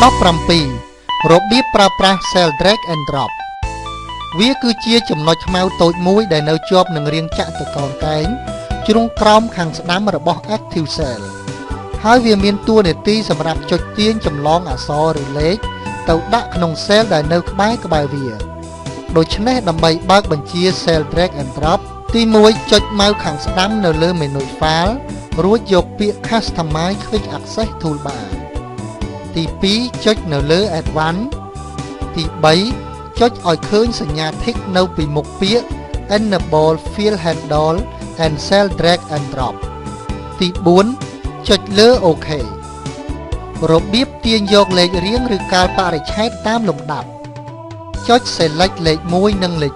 17. របៀបប្រើប្រាស់ Cell Drag and Drop វាគឺជាចំណុចខ្មៅតូចមួយដែលនៅជាប់នឹងរាងចក្រកោណកែងជ្រុងក្រោមខាងស្ដាំរបស់ Active Cell ហើយវាមានតួនាទីសម្រាប់ចុចទាញចម្លងអក្សរឬលេខទៅដាក់ក្នុង Cell ដែលនៅក្បែរវាដូច្នេះដើម្បីបើកបញ្ជា Cell Drag and Drop ទី1ចុចម៉ៅខាងស្ដាំនៅលើ Menu File រួចយកពាក្យ Customize Quick Access Toolbar ទី2ចុចនៅលើ Advanced ទី3ចុចឲ្យឃើញសញ្ញា Tick នៅពីមុខពាក្យ Enable Field Handle and Cell Drag and Drop ទី4ចុចលើ OK របៀបទាញយកលេខរៀងឬកាលបរិច្ឆេទតាមលំដាប់ចុច Select លេខ1និងលេខ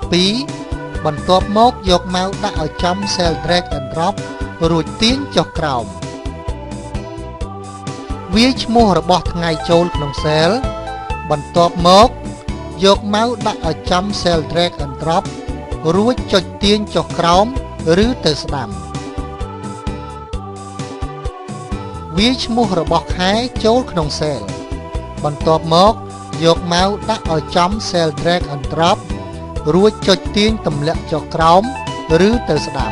2បន្ទាប់មកយកម៉ៅដាក់ឲ្យចំ Cell Drag and Drop រួចទាញចុះក្រោមវាយឈ្មោះរបស់ថ្ងៃចូលក្នុង Cell បន្ទាប់មកយកម៉ៅដាក់ឲ្យចំ Cell Drag and Drop រួចចុចទាញចុះក្រោមឬទៅស្ដាំវាយឈ្មោះរបស់ខែចូលក្នុង Cell បន្ទាប់មកយកម៉ៅដាក់ឲ្យចំ Cell Drag and Drop រួចចុចទាញទម្លាក់ចុះក្រោមឬទៅស្ដាំ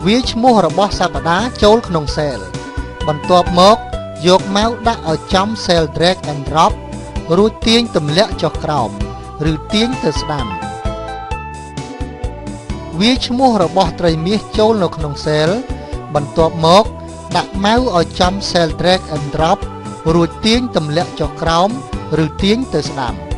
វាយឈ្មោះរបស់សប្តាហ៍ចូលក្នុង Cell បន្ទាប់មកយកម៉ៅដាក់ឲ្យចំ Cell Drag and Drop រួចទាញទម្លាក់ចុះក្រោមឬទាញទៅស្ដាំវាយឈ្មោះរបស់ត្រីមាសចូលនៅក្នុង Cell បន្ទាប់មកដាក់ម៉ៅឲ្យចំ Cell Drag and Drop រួចទាញទម្លាក់ចុះក្រោមឬទាញទៅស្ដាំ